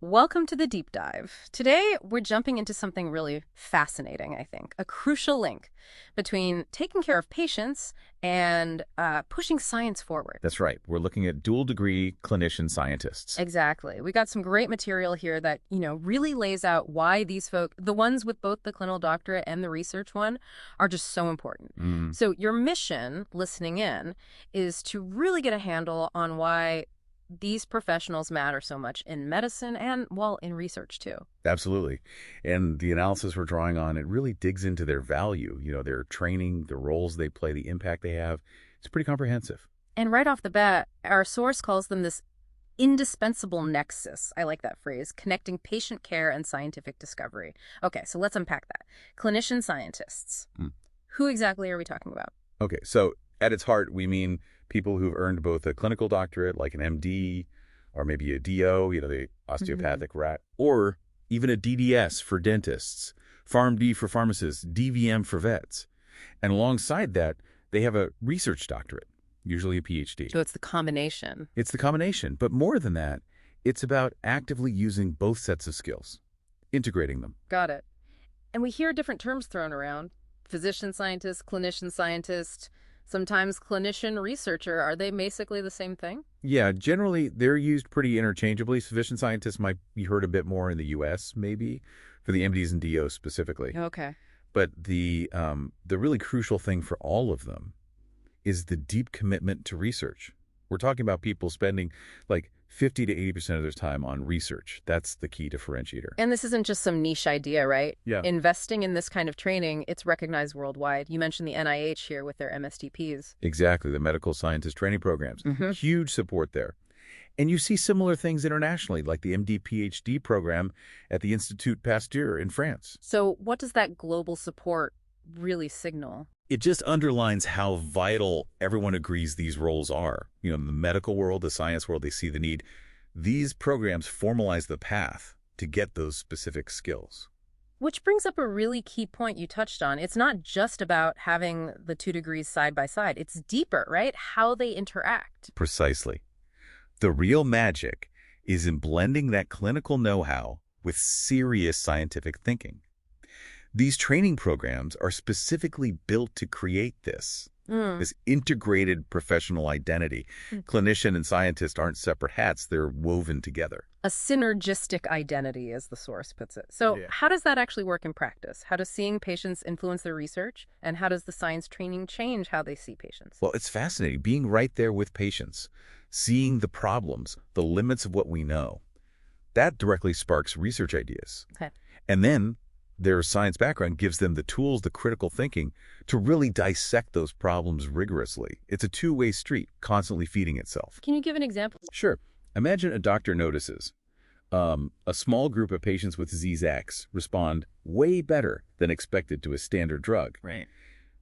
Welcome to the deep dive. Today, we're jumping into something really fascinating, I think, a crucial link between taking care of patients and pushing science forward. That's right. We're looking at dual-degree clinician-scientists. Exactly. We got some great material here that, really lays out why these folk, the ones with both the clinical doctorate and the research one, are just so important. So your mission, listening in, is to really get a handle on why these professionals matter so much in medicine and, well, in research too. Absolutely. And the analysis we're drawing on, it really digs into their value, their training, the roles they play, the impact they have. It's pretty comprehensive. And right off the bat, our source calls them this indispensable nexus. I like that phrase, connecting patient care and scientific discovery. Okay, so let's unpack that. Clinician-scientists. Who exactly are we talking about? Okay, so at its heart, we mean people who've earned both a clinical doctorate, like an MD, or maybe a DO, the osteopathic rat, or even a DDS for dentists, PharmD for pharmacists, DVM for vets. And alongside that, they have a research doctorate, usually a PhD. So it's the combination. It's the combination. But more than that, it's about actively using both sets of skills, integrating them. Got it. And we hear different terms thrown around. Physician scientist, clinician scientist, sometimes clinician researcher. Are they basically the same thing? Yeah, generally they're used pretty interchangeably. Physician scientists might be heard a bit more in the U.S., maybe, for the MDs and DOs specifically. Okay. But the really crucial thing for all of them is the deep commitment to research. We're talking about people spending like 50 to 80% of their time on research. That's the key differentiator. And this isn't just some niche idea, right? Yeah. Investing in this kind of training, it's recognized worldwide. You mentioned the NIH here with their MSTPs. Exactly, the medical scientist training programs. Huge support there. And you see similar things internationally, like the MD-PhD program at the Institut Pasteur in France. So what does that global support really signal? It just underlines how vital everyone agrees these roles are. In the medical world, the science world, they see the need. These programs formalize the path to get those specific skills. Which brings up a really key point you touched on. It's not just about having the two degrees side by side. It's deeper, right? How they interact. Precisely. The real magic is in blending that clinical know-how with serious scientific thinking. These training programs are specifically built to create this integrated professional identity. Clinician and scientist aren't separate hats. They're woven together. A synergistic identity, as the source puts it. So how does that actually work in practice? How does seeing patients influence their research? And how does the science training change how they see patients? Well, it's fascinating. Being right there with patients, seeing the problems, the limits of what we know, that directly sparks research ideas. Okay. And then their science background gives them the tools, the critical thinking, to really dissect those problems rigorously. It's a two-way street, constantly feeding itself. Can you give an example? Sure. Imagine a doctor notices a small group of patients with disease X respond way better than expected to a standard drug. Right.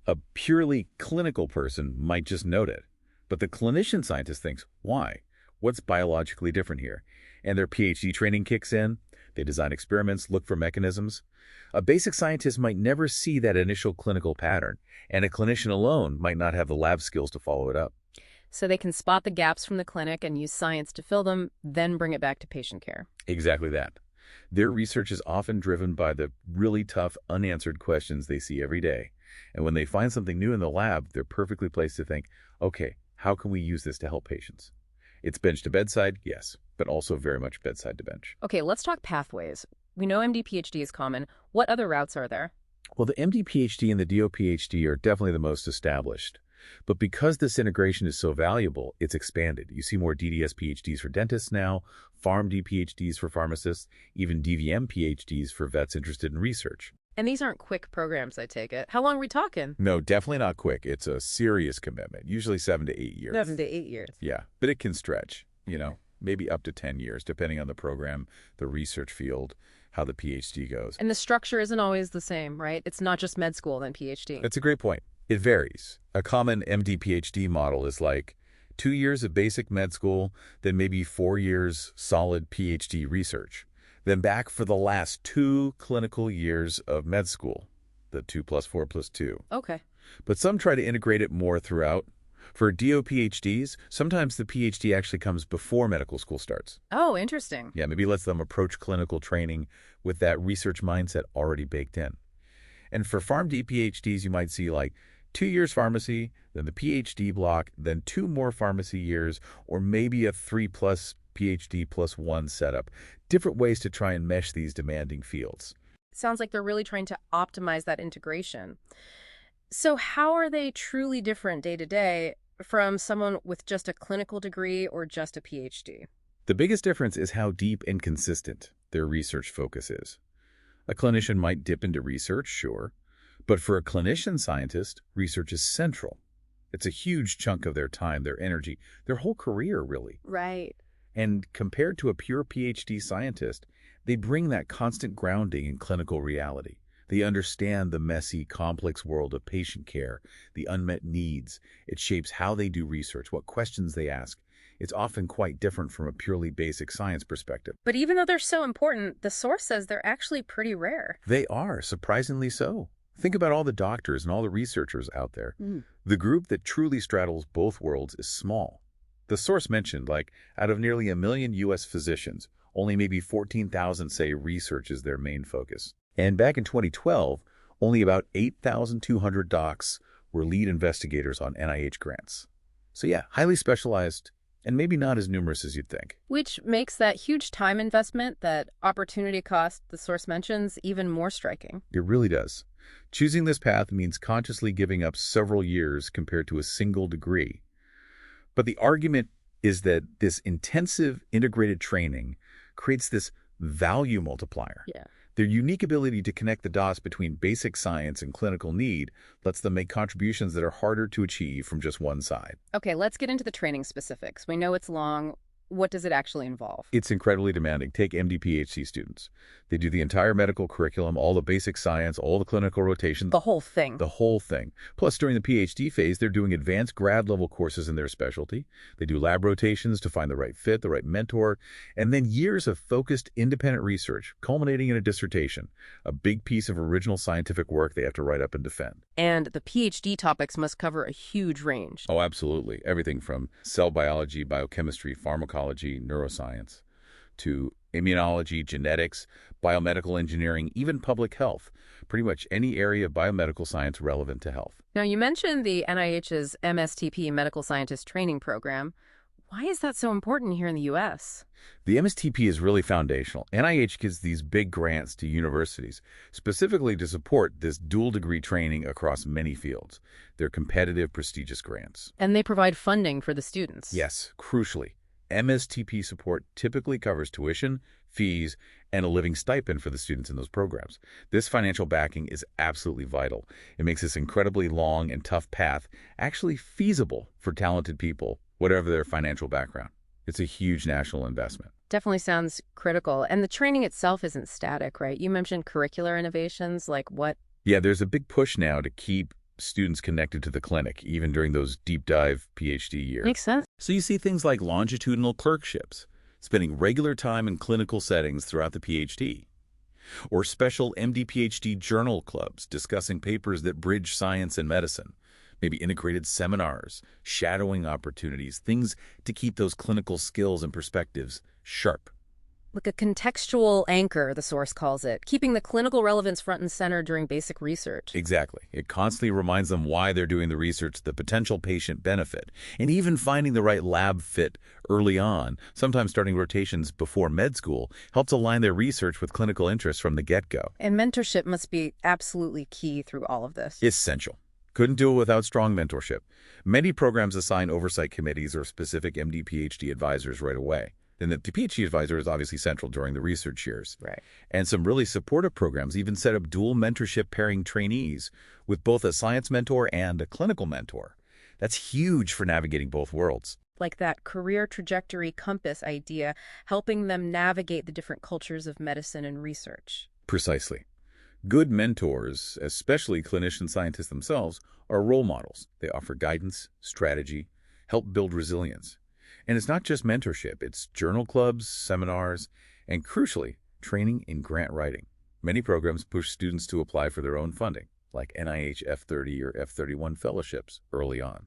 A purely clinical person might just note it, but the clinician scientist thinks, why? What's biologically different here? And their PhD training kicks in. They design experiments, look for mechanisms. A basic scientist might never see that initial clinical pattern, and a clinician alone might not have the lab skills to follow it up. So they can spot the gaps from the clinic and use science to fill them, then bring it back to patient care. Exactly that. Their research is often driven by the really tough, unanswered questions they see every day. And when they find something new in the lab, they're perfectly placed to think, okay, how can we use this to help patients? It's bench to bedside, yes, but also very much bedside to bench. Okay, let's talk pathways. We know MD-PhD is common. What other routes are there? Well, the MD-PhD and the DO-PhD are definitely the most established. But because this integration is so valuable, it's expanded. You see more DDS PhDs for dentists now, PharmD PhDs for pharmacists, even DVM PhDs for vets interested in research. And these aren't quick programs, I take it. How long are we talking? No, definitely not quick. It's a serious commitment, usually 7 to 8 years. 7 to 8 years. Yeah, but it can stretch, maybe up to 10 years, depending on the program, the research field, how the PhD goes. And the structure isn't always the same, right? It's not just med school, then PhD. That's a great point. It varies. A common MD-PhD model is like 2 years of basic med school, then maybe 4 years solid PhD research. Then back for the last 2 clinical years of med school, the 2 + 4 + 2. Okay. But some try to integrate it more throughout. For DO PhDs, sometimes the PhD actually comes before medical school starts. Oh, interesting. Yeah, maybe lets them approach clinical training with that research mindset already baked in. And for PharmD PhDs, you might see like 2 years pharmacy, then the PhD block, then 2 more pharmacy years, or maybe a 3+ PhD plus 1 setup. Different ways to try and mesh these demanding fields. Sounds like they're really trying to optimize that integration. So how are they truly different day to day from someone with just a clinical degree or just a PhD? The biggest difference is how deep and consistent their research focus is. A clinician might dip into research, sure, but for a clinician-scientist, research is central. It's a huge chunk of their time, their energy, their whole career, really. Right. And compared to a pure PhD scientist, they bring that constant grounding in clinical reality. They understand the messy, complex world of patient care, the unmet needs. It shapes how they do research, what questions they ask. It's often quite different from a purely basic science perspective. But even though they're so important, the source says they're actually pretty rare. They are, surprisingly so. Think about all the doctors and all the researchers out there. The group that truly straddles both worlds is small. The source mentioned, like, out of nearly 1 million U.S. physicians, only maybe 14,000 say research is their main focus. And back in 2012, only about 8,200 docs were lead investigators on NIH grants. So yeah, highly specialized and maybe not as numerous as you'd think. Which makes that huge time investment, that opportunity cost the source mentions, even more striking. It really does. Choosing this path means consciously giving up several years compared to a single degree. But the argument is that this intensive integrated training creates this value multiplier. Yeah. Their unique ability to connect the dots between basic science and clinical need lets them make contributions that are harder to achieve from just one side. Okay, let's get into the training specifics. We know it's long. What does it actually involve? It's incredibly demanding. Take MD PhD students. They do the entire medical curriculum, all the basic science, all the clinical rotations. The whole thing. The whole thing. Plus, during the PhD phase, they're doing advanced grad level courses in their specialty. They do lab rotations to find the right fit, the right mentor, and then years of focused independent research, culminating in a dissertation, a big piece of original scientific work they have to write up and defend. And the PhD topics must cover a huge range. Oh, absolutely. Everything from cell biology, biochemistry, pharmacology, neuroscience, to immunology, genetics, biomedical engineering, even public health. Pretty much any area of biomedical science relevant to health. Now, you mentioned the NIH's MSTP Medical Scientist Training Program. Why is that so important here in the U.S.? The MSTP is really foundational. NIH gives these big grants to universities, specifically to support this dual-degree training across many fields. They're competitive, prestigious grants. And they provide funding for the students. Yes, crucially. MSTP support typically covers tuition, fees, and a living stipend for the students in those programs. This financial backing is absolutely vital. It makes this incredibly long and tough path actually feasible for talented people, whatever their financial background. It's a huge national investment. Definitely sounds critical. And the training itself isn't static, right? You mentioned curricular innovations, like what? Yeah, there's a big push now to keep students connected to the clinic, even during those deep dive PhD years. Makes sense. So you see things like longitudinal clerkships, spending regular time in clinical settings throughout the PhD, or special MD-PhD journal clubs discussing papers that bridge science and medicine, maybe integrated seminars, shadowing opportunities, things to keep those clinical skills and perspectives sharp. Like a contextual anchor, the source calls it, keeping the clinical relevance front and center during basic research. Exactly. It constantly reminds them why they're doing the research, the potential patient benefit, and even finding the right lab fit early on, sometimes starting rotations before med school, helps align their research with clinical interests from the get-go. And mentorship must be absolutely key through all of this. Essential. Couldn't do it without strong mentorship. Many programs assign oversight committees or specific MD-PhD advisors right away. And the PhD advisor is obviously central during the research years. Right. And some really supportive programs even set up dual mentorship pairing trainees with both a science mentor and a clinical mentor. That's huge for navigating both worlds. Like that career trajectory compass idea, helping them navigate the different cultures of medicine and research. Precisely. Good mentors, especially clinician-scientists themselves, are role models. They offer guidance, strategy, help build resilience. And it's not just mentorship, it's journal clubs, seminars, and crucially, training in grant writing. Many programs push students to apply for their own funding, like NIH F30 or F31 fellowships early on.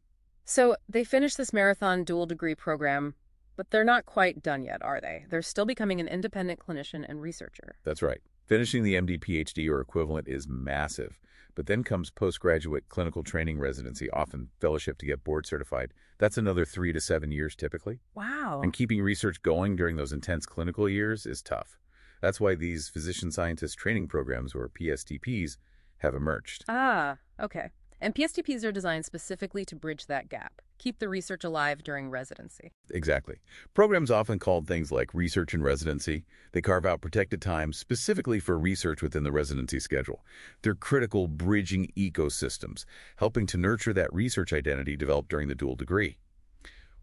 So they finished this marathon dual degree program, but they're not quite done yet, are they? They're still becoming an independent clinician and researcher. That's right. Finishing the MD, PhD, or equivalent is massive. But then comes postgraduate clinical training residency, often fellowship to get board certified. That's another 3 to 7 years typically. Wow. And keeping research going during those intense clinical years is tough. That's why these physician-scientist training programs, or PSTPs, have emerged. Ah, okay. And PSTPs are designed specifically to bridge that gap, keep the research alive during residency. Exactly. Programs often called things like research and residency. They carve out protected time specifically for research within the residency schedule. They're critical bridging ecosystems, helping to nurture that research identity developed during the dual degree.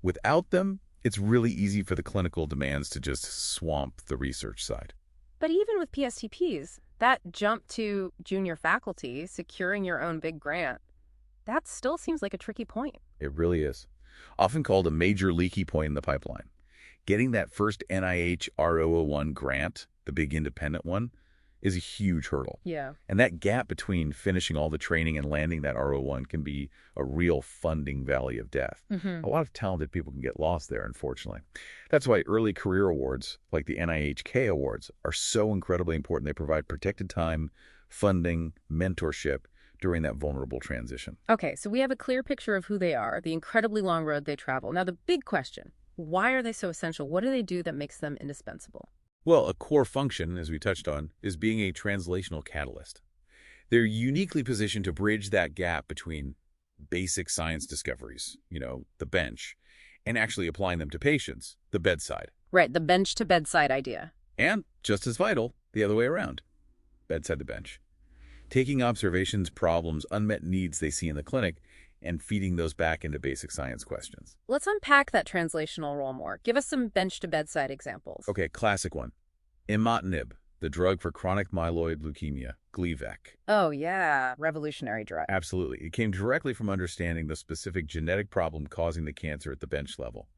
Without them, it's really easy for the clinical demands to just swamp the research side. But even with PSTPs, that jump to junior faculty, securing your own big grant, that still seems like a tricky point. It really is. Often called a major leaky point in the pipeline. Getting that first NIH R001 grant, the big independent one, is a huge hurdle. Yeah. And that gap between finishing all the training and landing that R01 can be a real funding valley of death. A lot of talented people can get lost there, unfortunately. That's why early career awards, like the NIH-K awards, are so incredibly important. They provide protected time, funding, mentorship during that vulnerable transition. Okay, so we have a clear picture of who they are, the incredibly long road they travel. Now, the big question, why are they so essential? What do they do that makes them indispensable? Well, a core function, as we touched on, is being a translational catalyst. They're uniquely positioned to bridge that gap between basic science discoveries, the bench, and actually applying them to patients, the bedside. Right, the bench to bedside idea. And, just as vital, the other way around, bedside to bench. Taking observations, problems, unmet needs they see in the clinic, and feeding those back into basic science questions. Let's unpack that translational role more. Give us some bench-to-bedside examples. Okay, classic one. Imatinib, the drug for chronic myeloid leukemia, Gleevec. Oh, yeah, revolutionary drug. Absolutely. It came directly from understanding the specific genetic problem causing the cancer at the bench level.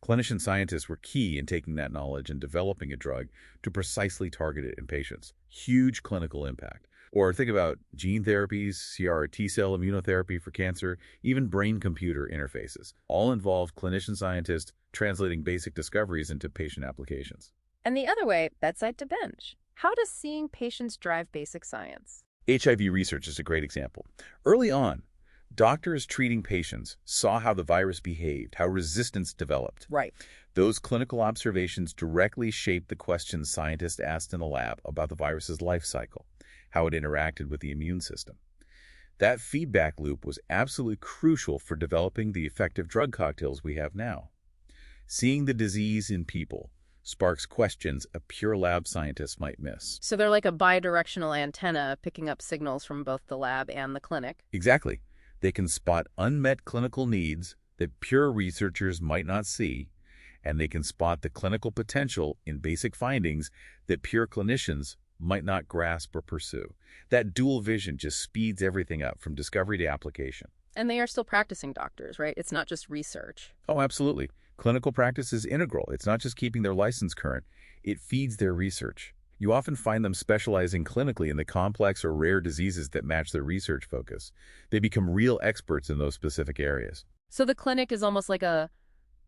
Clinician-scientists were key in taking that knowledge and developing a drug to precisely target it in patients. Huge clinical impact. Or think about gene therapies, CR T-cell immunotherapy for cancer, even brain-computer interfaces. All involve clinician-scientists translating basic discoveries into patient applications. And the other way, bedside to bench. How does seeing patients drive basic science? HIV research is a great example. Early on, doctors treating patients saw how the virus behaved, how resistance developed. Right. Those clinical observations directly shaped the questions scientists asked in the lab about the virus's life cycle, how it interacted with the immune system. That feedback loop was absolutely crucial for developing the effective drug cocktails we have now. Seeing the disease in people sparks questions a pure lab scientist might miss. So they're like a bidirectional antenna picking up signals from both the lab and the clinic. Exactly. They can spot unmet clinical needs that pure researchers might not see, and they can spot the clinical potential in basic findings that pure clinicians might not grasp or pursue. That dual vision just speeds everything up from discovery to application. And they are still practicing doctors, right? It's not just research. Oh, absolutely. Clinical practice is integral. It's not just keeping their license current. It feeds their research. You often find them specializing clinically in the complex or rare diseases that match their research focus. They become real experts in those specific areas. So the clinic is almost like a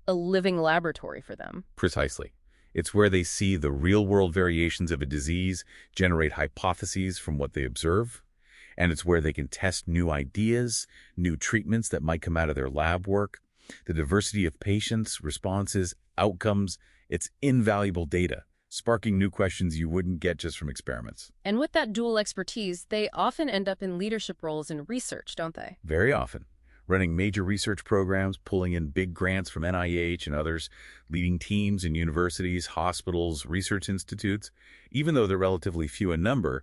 living laboratory for them. Precisely. It's where they see the real-world variations of a disease, generate hypotheses from what they observe, and it's where they can test new ideas, new treatments that might come out of their lab work. The diversity of patients, responses, outcomes, it's invaluable data, sparking new questions you wouldn't get just from experiments. And with that dual expertise, they often end up in leadership roles in research, don't they? Very often. Running major research programs, pulling in big grants from NIH and others, leading teams in universities, hospitals, research institutes. Even though they're relatively few in number,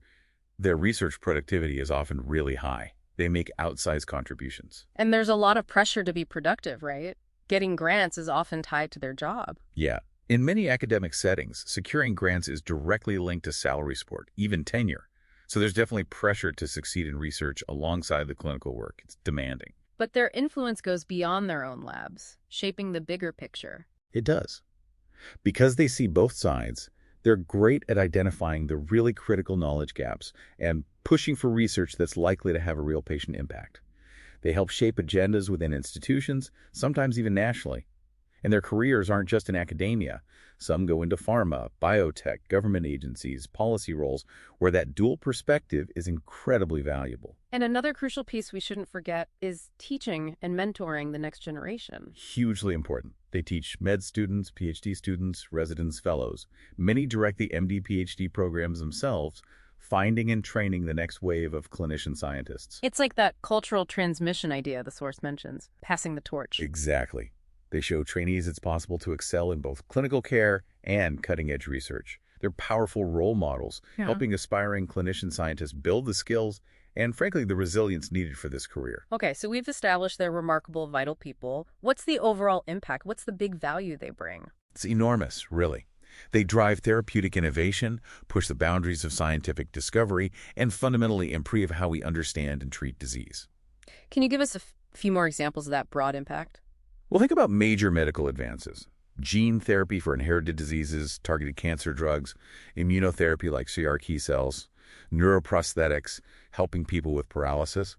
their research productivity is often really high. They make outsized contributions. And there's a lot of pressure to be productive, right? Getting grants is often tied to their job. Yeah. In many academic settings, securing grants is directly linked to salary support, even tenure. So there's definitely pressure to succeed in research alongside the clinical work. It's demanding. But their influence goes beyond their own labs, shaping the bigger picture. It does. Because they see both sides, they're great at identifying the really critical knowledge gaps and pushing for research that's likely to have a real patient impact. They help shape agendas within institutions, sometimes even nationally. And their careers aren't just in academia. Some go into pharma, biotech, government agencies, policy roles, where that dual perspective is incredibly valuable. And another crucial piece we shouldn't forget is teaching and mentoring the next generation. Hugely important. They teach med students, PhD students, residents, fellows. Many direct the MD, PhD programs themselves, finding and training the next wave of clinician scientists. It's like that cultural transmission idea the source mentions, passing the torch. Exactly. They show trainees it's possible to excel in both clinical care and cutting-edge research. They're powerful role models, helping aspiring clinician scientists build the skills and, frankly, the resilience needed for this career. Okay, so we've established they're remarkable, vital people. What's the overall impact? What's the big value they bring? It's enormous, really. They drive therapeutic innovation, push the boundaries of scientific discovery, and fundamentally improve how we understand and treat disease. Can you give us a few more examples of that broad impact? Well, think about major medical advances. Gene therapy for inherited diseases, targeted cancer drugs, immunotherapy like CRT cells, neuroprosthetics, helping people with paralysis.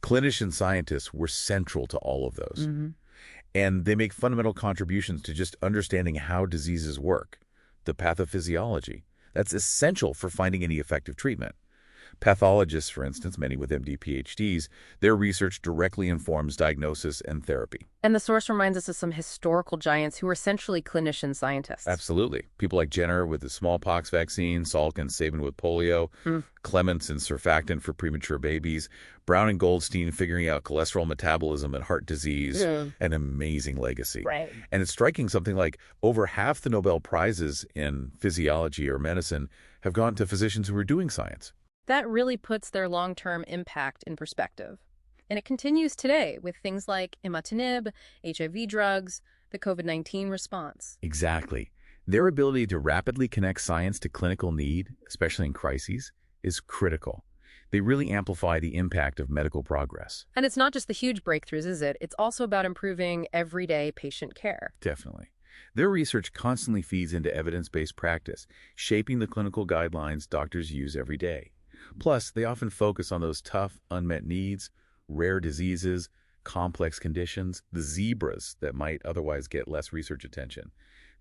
Clinician scientists were central to all of those. And they make fundamental contributions to just understanding how diseases work, the pathophysiology. That's essential for finding any effective treatment. Pathologists, for instance, many with MD PhDs, their research directly informs diagnosis and therapy. And the source reminds us of some historical giants who were essentially clinician scientists. Absolutely. People like Jenner with the smallpox vaccine, Salk and Sabin with polio, Clements and surfactant for premature babies, Brown and Goldstein figuring out cholesterol metabolism and heart disease, an amazing legacy. Right. And it's striking, something like over half the Nobel Prizes in physiology or medicine have gone to physicians who were doing science. That really puts their long-term impact in perspective. And it continues today with things like imatinib, HIV drugs, the COVID-19 response. Exactly. Their ability to rapidly connect science to clinical need, especially in crises, is critical. They really amplify the impact of medical progress. And it's not just the huge breakthroughs, is it? It's also about improving everyday patient care. Definitely. Their research constantly feeds into evidence-based practice, shaping the clinical guidelines doctors use every day. Plus, they often focus on those tough, unmet needs, rare diseases, complex conditions, the zebras that might otherwise get less research attention.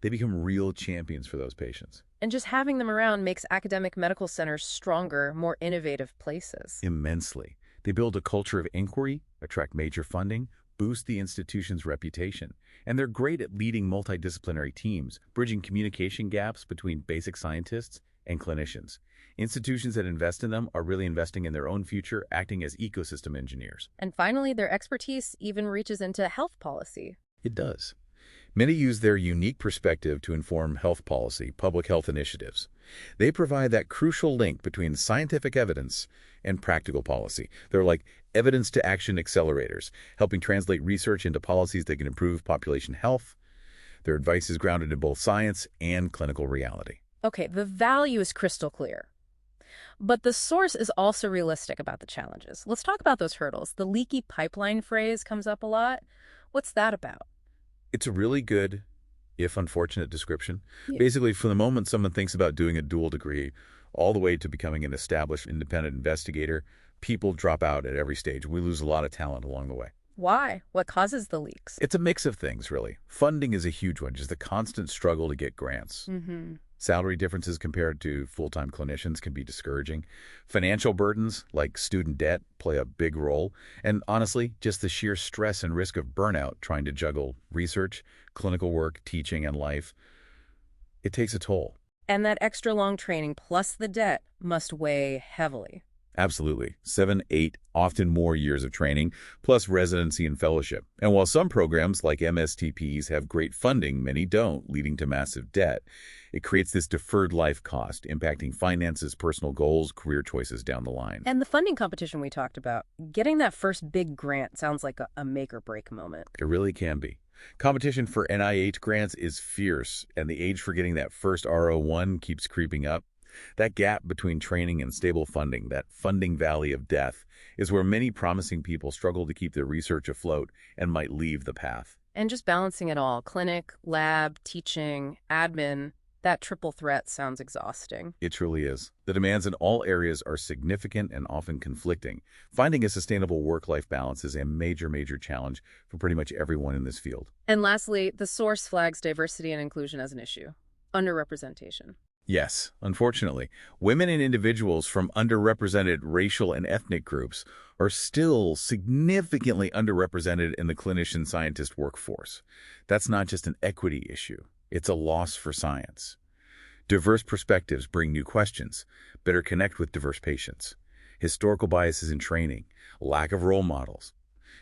They become real champions for those patients. And just having them around makes academic medical centers stronger, more innovative places. Immensely. They build a culture of inquiry, attract major funding, boost the institution's reputation. And they're great at leading multidisciplinary teams, bridging communication gaps between basic scientists and clinicians. Institutions that invest in them are really investing in their own future, acting as ecosystem engineers. And finally, their expertise even reaches into health policy. It does. Many use their unique perspective to inform health policy, public health initiatives. They provide that crucial link between scientific evidence and practical policy. They're like evidence-to-action accelerators, helping translate research into policies that can improve population health. Their advice is grounded in both science and clinical reality. Okay, the value is crystal clear. But the source is also realistic about the challenges. Let's talk about those hurdles. The leaky pipeline phrase comes up a lot. What's that about? It's a really good, if unfortunate, description. Basically, from the moment someone thinks about doing a dual degree, all the way to becoming an established independent investigator, people drop out at every stage. We lose a lot of talent along the way. Why? What causes the leaks? It's a mix of things, really. Funding is a huge one, just the constant struggle to get grants. Salary differences compared to full-time clinicians can be discouraging. Financial burdens, like student debt, play a big role. And honestly, just the sheer stress and risk of burnout trying to juggle research, clinical work, teaching, and life, it takes a toll. And that extra long training plus the debt must weigh heavily. Absolutely. 7, 8, often more years of training, plus residency and fellowship. And while some programs like MSTPs have great funding, many don't, leading to massive debt. It creates this deferred life cost, impacting finances, personal goals, career choices down the line. And the funding competition we talked about, getting that first big grant sounds like a make-or-break moment. It really can be. Competition for NIH grants is fierce, and the age for getting that first R01 keeps creeping up. That gap between training and stable funding, that funding valley of death, is where many promising people struggle to keep their research afloat and might leave the path. And just balancing it all, clinic, lab, teaching, admin, That triple threat sounds exhausting. It truly is. The demands in all areas are significant and often conflicting. Finding a sustainable work-life balance is a major, major challenge for pretty much everyone in this field. And lastly, the source flags diversity and inclusion as an issue. Underrepresentation. Yes, unfortunately, women and individuals from underrepresented racial and ethnic groups are still significantly underrepresented in the clinician-scientist workforce. That's not just an equity issue. It's a loss for science. Diverse perspectives bring new questions, better connect with diverse patients. Historical biases in training, lack of role models.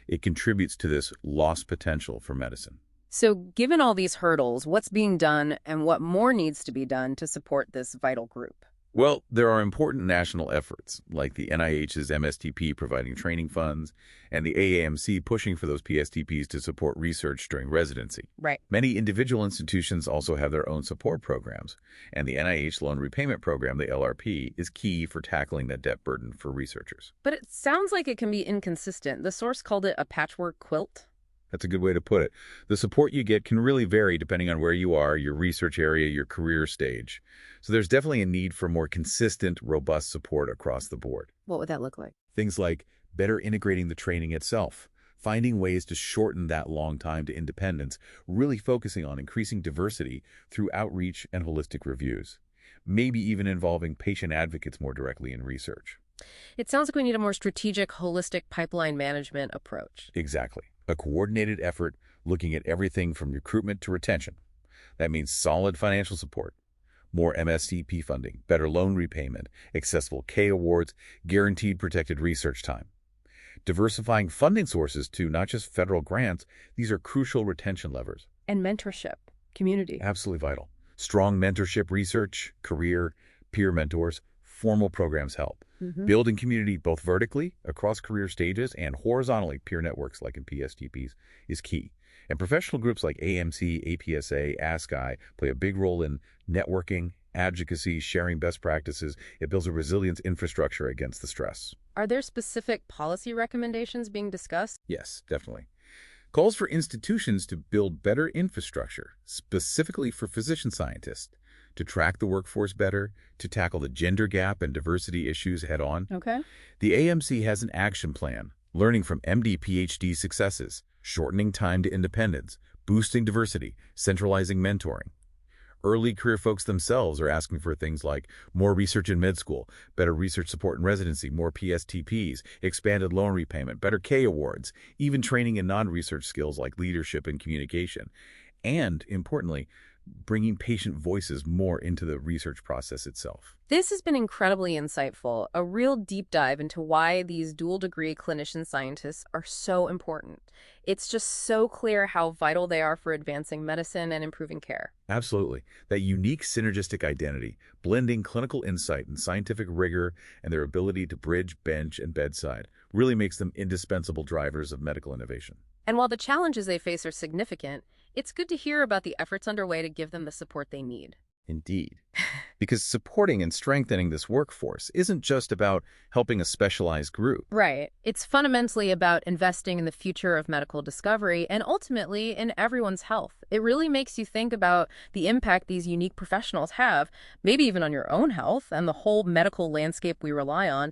It contributes to this lost potential for medicine. So given all these hurdles, what's being done and what more needs to be done to support this vital group? Well, there are important national efforts, like the NIH's MSTP providing training funds, and the AAMC pushing for those PSTPs to support research during residency. Right. Many individual institutions also have their own support programs, and the NIH Loan Repayment Program, the LRP, is key for tackling that debt burden for researchers. But it sounds like it can be inconsistent. The source called it a patchwork quilt. That's a good way to put it. The support you get can really vary depending on where you are, your research area, your career stage. So there's definitely a need for more consistent, robust support across the board. What would that look like? Things like better integrating the training itself, finding ways to shorten that long time to independence, really focusing on increasing diversity through outreach and holistic reviews, maybe even involving patient advocates more directly in research. It sounds like we need a more strategic, holistic pipeline management approach. Exactly. A coordinated effort looking at everything from recruitment to retention. That means solid financial support, more MSTP funding, better loan repayment, accessible K awards, guaranteed protected research time. Diversifying funding sources to not just federal grants, these are crucial retention levers. And mentorship, community. Absolutely vital. Strong mentorship research, career, peer mentors, formal programs help. Building community both vertically, across career stages, and horizontally, peer networks like in PSTPs, is key. And professional groups like AMC, APSA, ASCI play a big role in networking, advocacy, sharing best practices. It builds a resilient infrastructure against the stress. Are there specific policy recommendations being discussed? Yes, definitely. Calls for institutions to build better infrastructure, specifically for physician scientists, to track the workforce better, to tackle the gender gap and diversity issues head-on. Okay. The AMC has an action plan, learning from MD, PhD successes, shortening time to independence, boosting diversity, centralizing mentoring. Early career folks themselves are asking for things like more research in med school, better research support in residency, more PSTPs, expanded loan repayment, better K awards, even training in non-research skills like leadership and communication. And, importantly, bringing patient voices more into the research process itself. This has been incredibly insightful, a real deep dive into why these dual-degree clinician scientists are so important. It's just so clear how vital they are for advancing medicine and improving care. Absolutely. That unique synergistic identity, blending clinical insight and scientific rigor and their ability to bridge bench and bedside, really makes them indispensable drivers of medical innovation. And while the challenges they face are significant, it's good to hear about the efforts underway to give them the support they need. Indeed. Because supporting and strengthening this workforce isn't just about helping a specialized group. Right. It's fundamentally about investing in the future of medical discovery and ultimately in everyone's health. It really makes you think about the impact these unique professionals have, maybe even on your own health and the whole medical landscape we rely on.